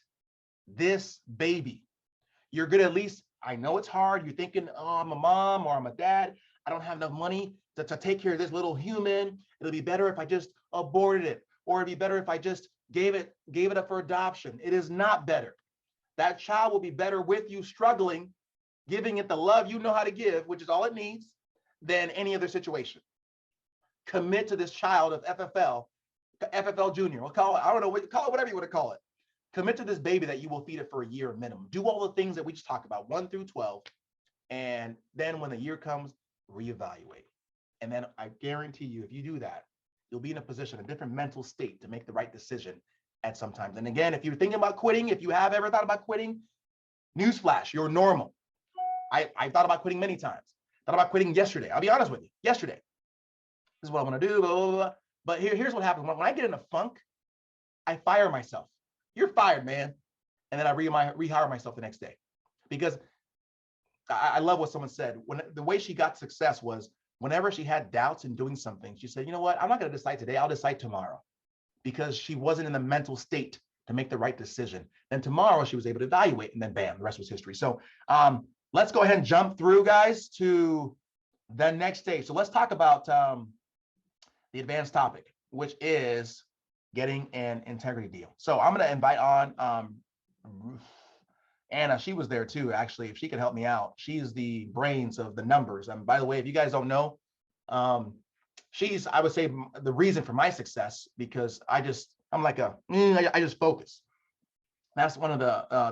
this baby. You're going to at least, I know it's hard. You're thinking, oh, I'm a mom or I'm a dad. I don't have enough money to take care of this little human. It'll be better if I just aborted it, or it'd be better if I just gave it up for adoption. It is not better. That child will be better with you struggling, giving it the love you know how to give, which is all it needs, than any other situation. Commit to this child of FFL Junior. We'll call it, I don't know, call it whatever you want to call it. Commit to this baby that you will feed it for a year minimum. Do all the things that we just talked about, 1 through 12. And then when the year comes, reevaluate. And then I guarantee you, if you do that, you'll be in a position, a different mental state to make the right decision at some time. And again, if you're thinking about quitting, if you have ever thought about quitting, newsflash, you're normal. I thought about quitting many times. Thought about quitting yesterday. I'll be honest with you, yesterday. This is what I want to do, blah, blah, blah. But here's what happens. When I get in a funk, I fire myself. You're fired, man. And then I rehire myself the next day. Because I love what someone said. When the way she got success was whenever she had doubts in doing something, she said, you know what? I'm not going to decide today. I'll decide tomorrow. Because she wasn't in the mental state to make the right decision. Then tomorrow she was able to evaluate, and then bam, the rest was history. So let's go ahead and jump through, guys, to the next stage. So let's talk about the advanced topic, which is getting an integrity deal. So I'm going to invite on Anna. She was there too, actually. If she could help me out, she's the brains of the numbers. And by the way, if you guys don't know, she's, I would say, the reason for my success, because I just focus. That's one of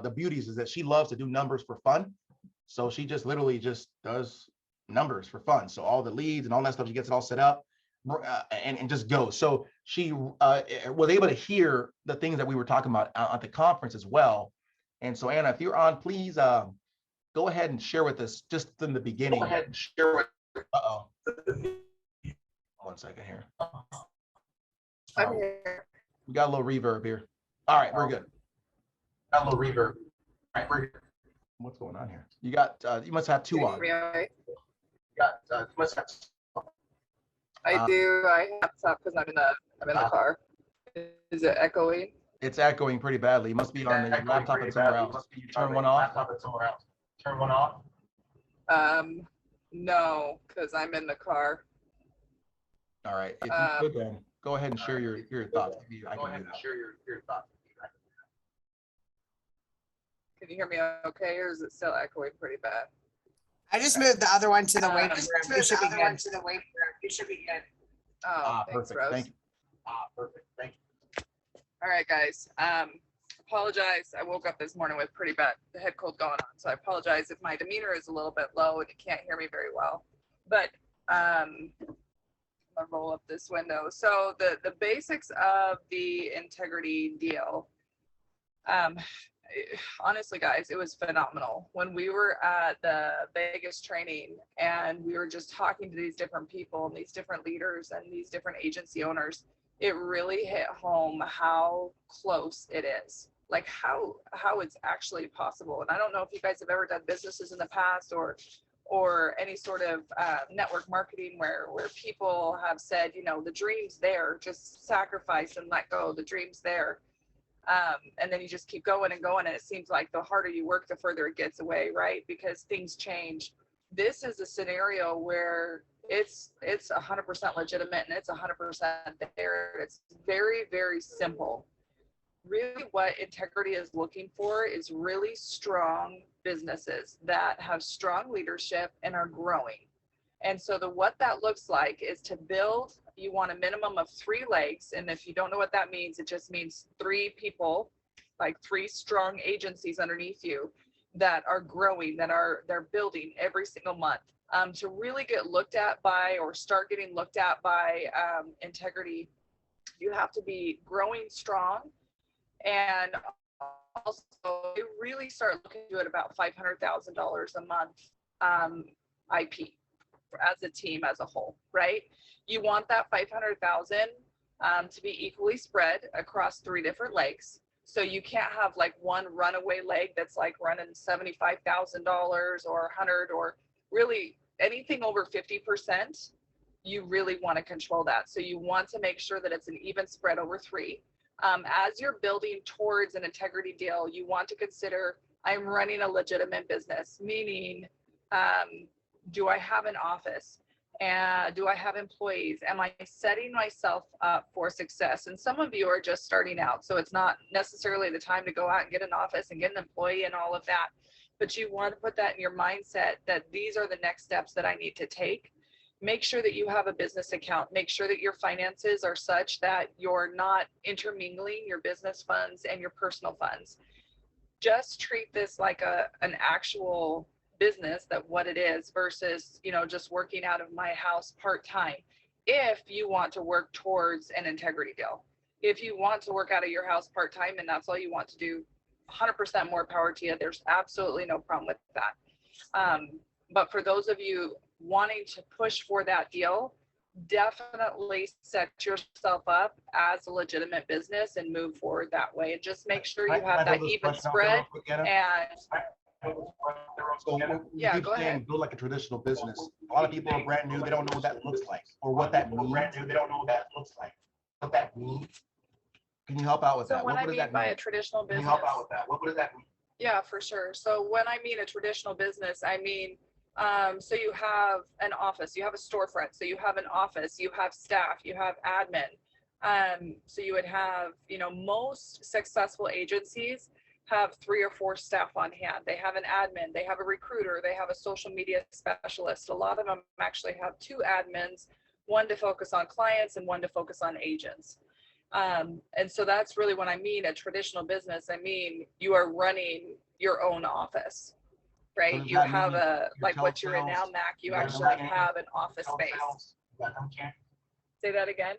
the beauties, is that she loves to do numbers for fun. So she just literally just does numbers for fun. So all the leads and all that stuff, she gets it all set up and just goes. So she was able to hear the things that we were talking about at the conference as well. And so Anna, if you're on, please go ahead and share with us just in the beginning. Go ahead and share with us. Uh-oh. 1 second here. I'm here. We got a little reverb here. All right, we're good. Got a little reverb. All right, we're good. What's going on here? You got, you must have two on. Right? You must have. I do. I have to because I'm in the car. Is it echoing? It's echoing pretty badly. It must be on the laptop and somewhere else. You turn one off. Turn one off. No, because I'm in the car. All right. If you could then go ahead and share your thoughts. Maybe I can do that. Can you hear me okay, or is it still echoing pretty bad? I just moved the other one to the waiting room. You should be good. Oh, thanks, Perfect. Rose. Thank you. All right, guys. Apologize. I woke up this morning with pretty bad head cold going on, so I apologize if my demeanor is a little bit low and you can't hear me very well. But I'm gonna roll up this window. So the basics of the integrity deal. Honestly, guys, it was phenomenal. When we were at the Vegas training and we were just talking to these different people and these different leaders and these different agency owners, it really hit home how close it is, like how it's actually possible. And I don't know if you guys have ever done businesses in the past or any sort of network marketing where people have said, you know, the dream's there, just sacrifice and let go, the dream's there. And then you just keep going and going, and it seems like the harder you work, the further it gets away, right? Because things change. This is a scenario where it's 100% legitimate and it's 100% there. It's very, very simple. Really, what integrity is looking for is really strong businesses that have strong leadership and are growing. And so what that looks like is to build, you want a minimum of 3 legs. And if you don't know what that means, it just means 3 people, like 3 strong agencies underneath you that are growing, they're building every single month. To really get looked at by or start getting looked at by integrity, you have to be growing strong. And also you really start looking at about $500,000 a month IP. As a team as a whole, right? You want that 500,000 to be equally spread across 3 different legs. So you can't have like one runaway leg that's like running $75,000 or 100, or really anything over 50%. You really want to control that. So you want to make sure that it's an even spread over 3. As you're building towards an integrity deal, you want to consider, I'm running a legitimate business, meaning do I have an office? And do I have employees? Am I setting myself up for success? And some of you are just starting out, so it's not necessarily the time to go out and get an office and get an employee and all of that. But you want to put that in your mindset that these are the next steps that I need to take. Make sure that you have a business account. Make sure that your finances are such that you're not intermingling your business funds and your personal funds. Just treat this like an actual business, that what it is, versus, you know, just working out of my house part-time. If you want to work towards an integrity deal, if you want to work out of your house part-time and that's all you want to do, 100% more power to you. There's absolutely no problem with that. But for those of you wanting to push for that deal, definitely set yourself up as a legitimate business and move forward that way, and just make sure you have that even spread. And so yeah, go ahead. Build like a traditional business. A lot of people are brand new. They don't know what that looks like or what that means. They don't know what that looks like. What that means. Can you help out with that? So what I mean by a traditional business. Can you help out with that? What does that mean? Yeah, for sure. So when I mean a traditional business, I mean, so you have an office, you have a storefront, so you have an office, you have staff, you have admin. So you would have, you know, most successful agencies have 3 or 4 staff on hand. They have an admin, they have a recruiter, they have a social media specialist. A lot of them actually have 2 admins, one to focus on clients and one to focus on agents. And so that's really when I mean a traditional business, I mean you are running your own office, right? You have a, like what you're in now, Mac, you actually have an office space. Say that again.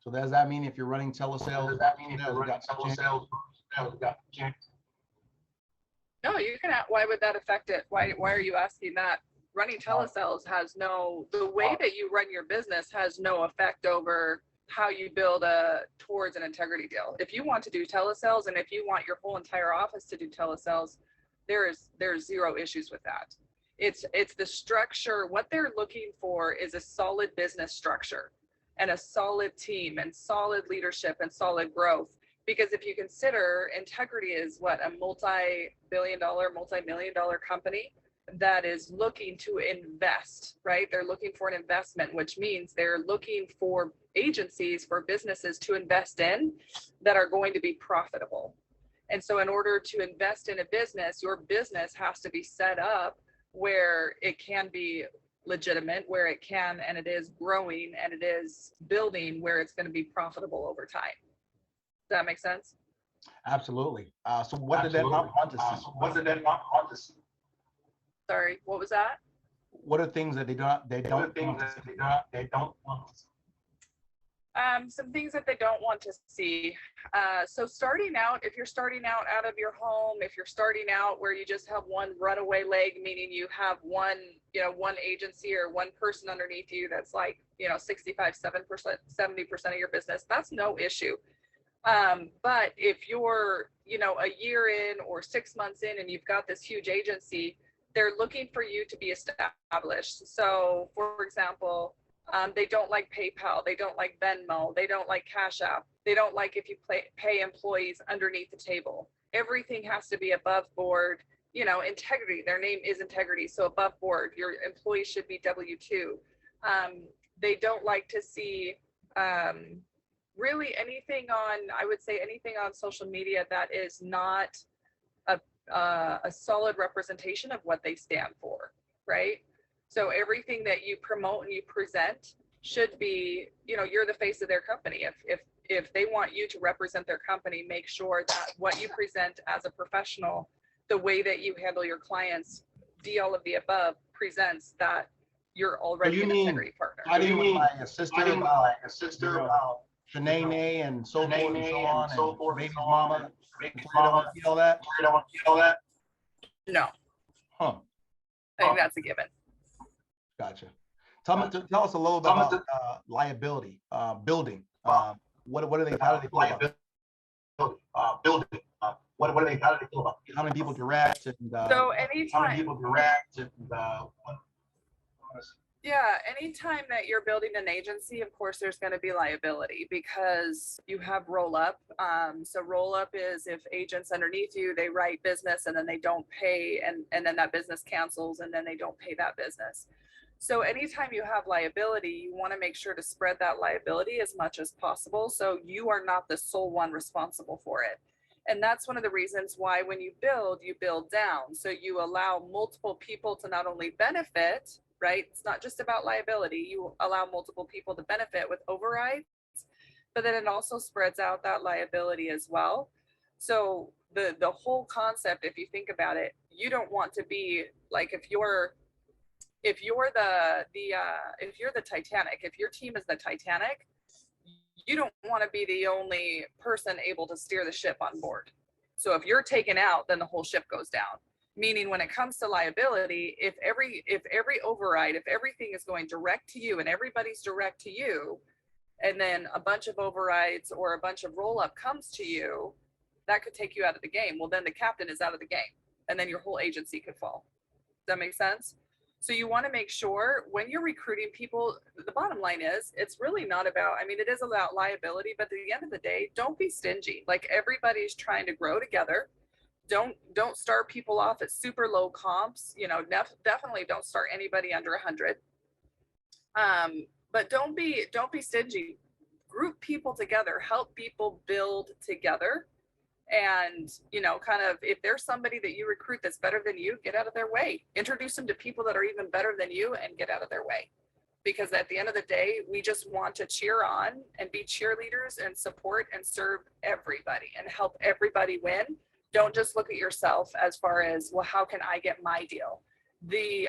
So does that mean if you're running telesales? Does that mean if you're running telesales? No, you can. Why would that affect it? Why are you asking that? Running telesales has no, the way that you run your business has no effect over how you build towards an integrity deal. If you want to do telesales and if you want your whole entire office to do telesales, there's 0 issues with that. It's the structure. What they're looking for is a solid business structure and a solid team and solid leadership and solid growth. Because if you consider integrity is what, a multi-billion-dollar, multi-million-dollar company that is looking to invest, right? They're looking for an investment, which means they're looking for agencies, for businesses to invest in that are going to be profitable. And so in order to invest in a business, your business has to be set up where it can be legitimate, where it can and it is growing and it is building, where it's going to be profitable over time. Does that make sense? Absolutely. So what did that not want to see? What did that not want to see? Sorry, what was that? What are things that they don't want to see? Some things that they don't want to see. So starting out, if you're starting out of your home, if you're starting out where you just have one runaway leg, meaning you have one agency or one person underneath you that's like, 65, 7%, 70% of your business, that's no issue. But if you're, a year in or 6 months in and you've got this huge agency, they're looking for you to be established. So for example, they don't like PayPal, they don't like Venmo, they don't like Cash App, they don't like if you pay employees underneath the table. Everything has to be above board, integrity. Their name is integrity, so above board. Your employees should be W-2. They don't like to see really anything on social media that is not a solid representation of what they stand for, right? So everything that you promote and you present should be, you're the face of their company. If they want you to represent their company, make sure that what you present as a professional, the way that you handle your clients, all of the above, presents that you're already an integrity partner. How do you mean like a sister, Shanae and so forth and so on, and baby's mama, all that? No. Huh. I think that's a given. Gotcha. Tell us a little about liability, building. What are they? How do they feel about it? Building. What are they? How do they feel about it? How many people direct? And So anytime. How many people direct? And Anytime that you're building an agency, of course, there's going to be liability because you have roll up. So roll up is if agents underneath you, they write business and then they don't pay, and then that business cancels and then they don't pay that business. So anytime you have liability, you want to make sure to spread that liability as much as possible, so you are not the sole one responsible for it. And that's one of the reasons why when you build down. So you allow multiple people to not only benefit, right? It's not just about liability. You allow multiple people to benefit with overrides, but then it also spreads out that liability as well. So the whole concept, if you think about it, you don't want to be like, if you're the Titanic, if your team is the Titanic, you don't want to be the only person able to steer the ship on board. So if you're taken out, then the whole ship goes down. Meaning when it comes to liability, if every override, if everything is going direct to you and everybody's direct to you, and then a bunch of overrides or a bunch of roll up comes to you, that could take you out of the game. Well, then the captain is out of the game and then your whole agency could fall. Does that make sense? So you want to make sure when you're recruiting people, the bottom line is it's really not about, it is about liability, but at the end of the day, don't be stingy. Like everybody's trying to grow together. Don't start people off at super low comps. Definitely don't start anybody under 100. But don't be stingy. Group people together, help people build together. And, kind of, if there's somebody that you recruit that's better than you, get out of their way. Introduce them to people that are even better than you and get out of their way. Because at the end of the day, we just want to cheer on and be cheerleaders and support and serve everybody and help everybody win. Don't just look at yourself as far as, well, how can I get my deal?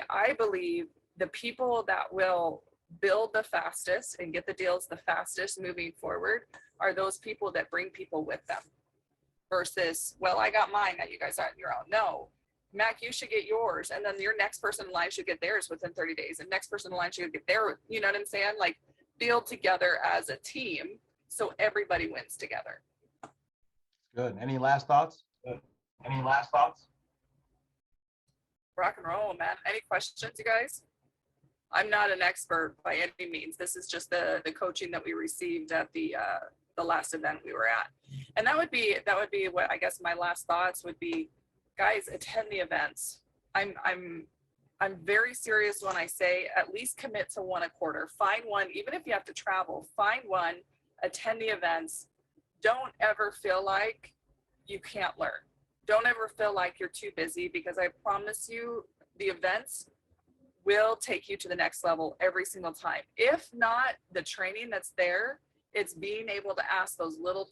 I believe the people that will build the fastest and get the deals the fastest moving forward are those people that bring people with them. Versus, well, I got mine, now you guys aren't your own. No, Mac, you should get yours. And then your next person in line should get theirs within 30 days. And next person in line should get theirs. You know what I'm saying? Like build together as a team so everybody wins together. Good. Any last thoughts? Rock and roll, man. Any questions, you guys? I'm not an expert by any means. This is just the coaching that we received at the last event we were at. And that would be what I guess my last thoughts would be, guys, attend the events. I'm I'm very serious when I say at least commit to one a quarter. Find one, even if you have to travel, find one, attend the events. Don't ever feel like you can't learn. Don't ever feel like you're too busy, because I promise you the events will take you to the next level every single time. If not the training that's there, it's being able to ask those little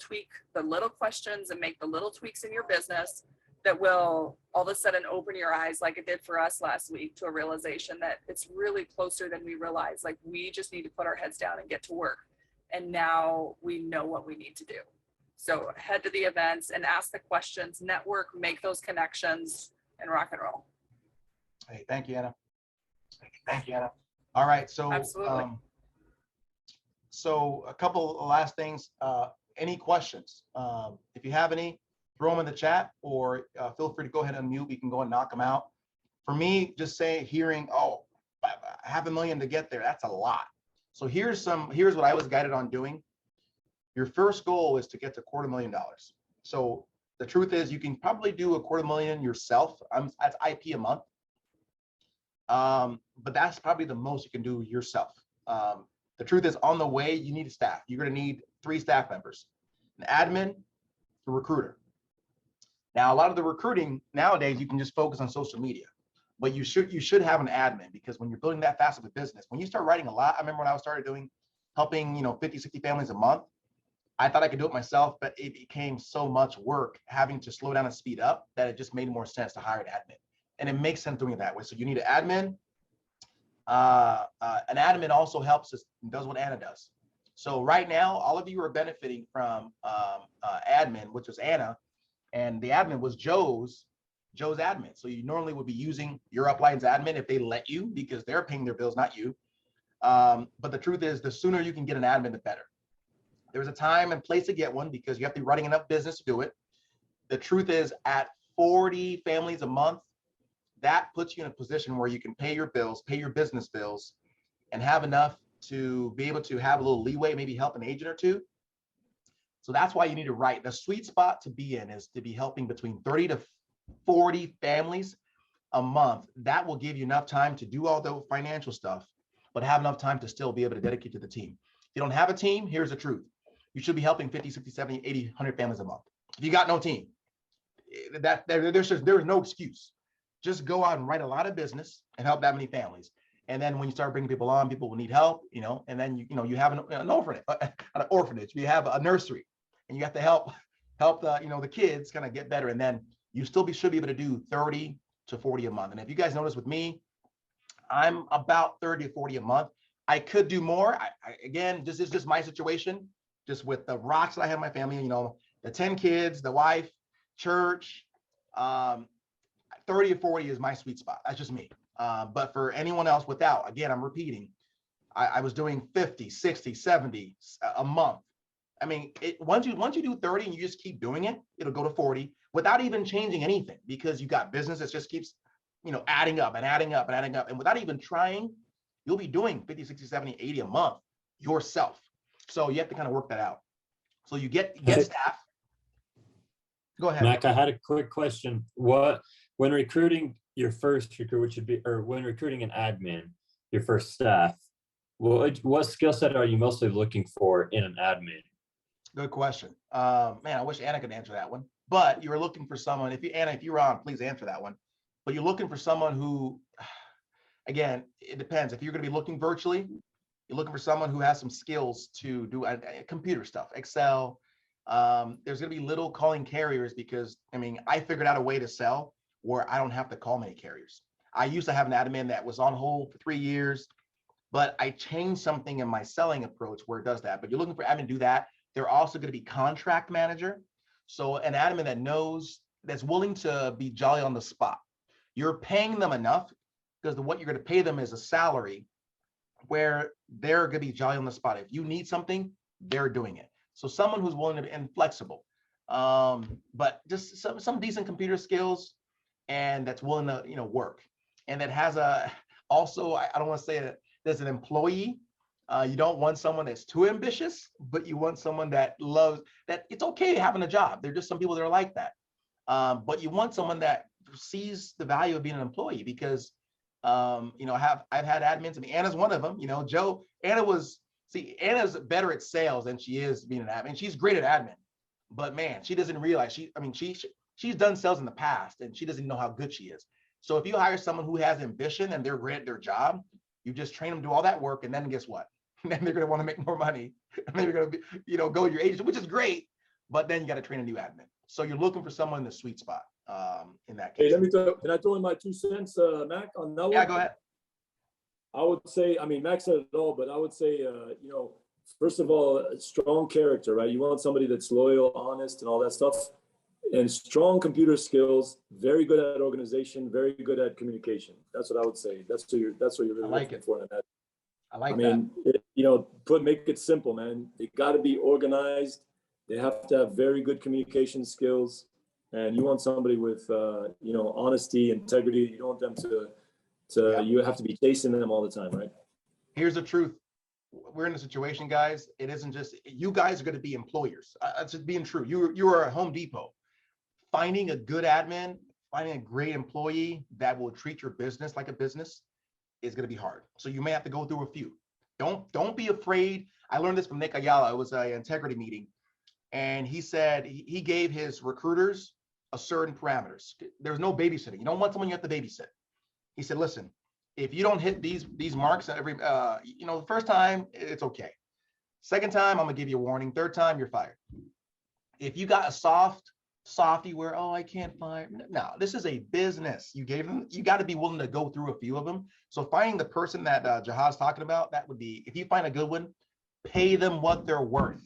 questions and make the little tweaks in your business that will all of a sudden open your eyes, like it did for us last week, to a realization that it's really closer than we realize. Like, we just need to put our heads down and get to work. And now we know what we need to do. So head to the events and ask the questions, network, make those connections, and rock and roll. Hey, thank you, Anna. Thank you, Anna. All right, so Absolutely. So a couple of last things. Any questions? If you have any, throw them in the chat, or feel free to go ahead and unmute. We can go and knock them out. For me, just hearing, oh, $500,000 to get there, that's a lot. So here's what I was guided on doing. Your first goal is to get to $250,000. So the truth is, you can probably do $250,000 yourself. That's IP a month. But that's probably the most you can do yourself. The truth is, on the way, you need a staff. You're going to need 3 staff members, an admin, a recruiter. Now, a lot of the recruiting nowadays, you can just focus on social media, but you should have an admin, because when you're building that fast of a business, when you start writing a lot, I remember when I started helping 50, 60 families a month, I thought I could do it myself, but it became so much work having to slow down and speed up that it just made more sense to hire an admin. And it makes sense doing it that way. So you need an admin. An admin also helps us, does what Anna does. So right now, all of you are benefiting from admin, which was Anna, and the admin was Joe's admin. So you normally would be using your upline's admin if they let you, because they're paying their bills, not you. But the truth is, the sooner you can get an admin, the better. There's a time and place to get one, because you have to be running enough business to do it. The truth is, at 40 families a month, that puts you in a position where you can pay your bills, pay your business bills, and have enough to be able to have a little leeway, maybe help an agent or two. So that's why you need to write. The sweet spot to be in is to be helping between 30 to 40 families a month. That will give you enough time to do all the financial stuff, but have enough time to still be able to dedicate to the team. If you don't have a team, here's the truth. You should be helping 50, 60, 70, 80, 100 families a month. If you got no team, there's no excuse. Just go out and write a lot of business and help that many families. And then when you start bringing people on, people will need help, and then you have an orphanage, you have a nursery, and you have to help the kids kind of get better. And then you should be able to do 30 to 40 a month. And if you guys notice with me, I'm about 30 to 40 a month. I could do more. Again, this is just my situation, just with the rocks that I have in my family, the 10 kids, the wife, church, 30 or 40 is my sweet spot. That's just me. But for anyone else without, again, I'm repeating, I was doing 50, 60, 70 a month. I mean, once you do 30 and you just keep doing it, it'll go to 40 without even changing anything, because you got business that just keeps, adding up and adding up and adding up. And without even trying, you'll be doing 50, 60, 70, 80 a month yourself. So you have to kind of work that out. So you get staff. Go ahead. Mac, I had a quick question. When recruiting your first recruit, which would be, or when recruiting an admin, your first staff, what skill set are you mostly looking for in an admin? Good question. Man, I wish Anna could answer that one. But you're looking for someone, Anna, if you're on, please answer that one. But you're looking for someone who, again, it depends. If you're going to be looking virtually, you're looking for someone who has some skills to do computer stuff, Excel. There's going to be little calling carriers, because, I figured out a way to sell where I don't have to call many carriers. I used to have an admin that was on hold for 3 years, but I changed something in my selling approach where it does that. But you're looking for admin to do that. They're also going to be contract manager. So an admin that's willing to be jolly on the spot. You're paying them enough, because what you're going to pay them is a salary where they're going to be jolly on the spot. If you need something, they're doing it. So someone who's willing to be and flexible, but just some decent computer skills, and that's willing to work, and that has also, I don't want to say that there's an employee. You don't want someone that's too ambitious, but you want someone that loves that. It's okay having a job. There are just some people that are like that, but you want someone that sees the value of being an employee, because You know, I've had admins. I mean, Anna's one of them. You know, Anna's better at sales than she is being an admin. She's great at admin, but man, she doesn't realize she's done sales in the past and she doesn't know how good she is. So if you hire someone who has ambition and they're great at their job, you just train them to do all that work, and then guess what? Then they're going to want to make more money, and then you're going to be, you know, go to your agent, which is great, but then you got to train a new admin. So you're looking for someone in the sweet spot in that case. Hey, can I throw in my 2 cents, Mac, on that one? Yeah, go ahead. I would say, I mean, Mac said it all, but I would say, you know, first of all, strong character, right? You want somebody that's loyal, honest, and all that stuff. And strong computer skills, very good at organization, very good at communication. That's what I would say. That's what you're really looking for in that. I mean, you know, make it simple, man. They got to be organized. They have to have very good communication skills. And you want somebody with, you know, honesty, integrity. You don't want them to you have to be chasing them all the time, right? Here's the truth. We're in a situation, guys. It isn't just, you guys are going to be employers. That's just being true. You are a Home Depot. Finding a good admin, finding a great employee that will treat your business like a business is going to be hard. So you may have to go through a few. Don't be afraid. I learned this from Nick Ayala. It was an integrity meeting. And he said he gave his recruiters a certain parameters. There's no babysitting. You don't want someone you have to babysit. He said, listen, if you don't hit these marks every, you know, the first time, it's okay. Second time, I'm gonna give you a warning. Third time, you're fired. If you got a softy where, oh, I can't fire. No, this is a business. You got to be willing to go through a few of them. So finding the person that Jahad's talking about, that would be, if you find a good one, pay them what they're worth.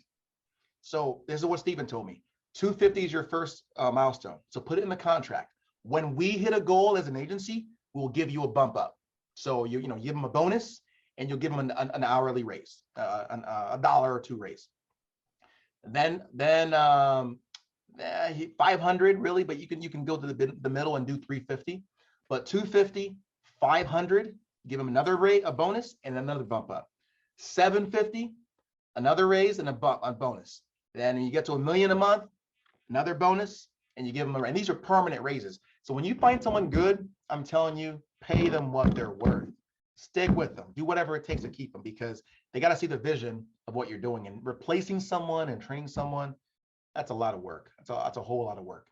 So this is what Stephen told me. 250 is your first milestone. So put it in the contract. When we hit a goal as an agency, we'll give you a bump up. So you know, give them a bonus and you'll give them an hourly raise, a dollar or two raise. Then 500 really, but you can go to the middle and do 350, but 250, 500, give them another rate, a bonus, and another bump up. 750, another raise and a bonus. Then you get to $1 million a month, another bonus, and you give them and these are permanent raises. So when you find someone good, I'm telling you, pay them what they're worth. Stick with them. Do whatever it takes to keep them, because they got to see the vision of what you're doing, and replacing someone and training someone. That's a lot of work. That's a whole lot of work.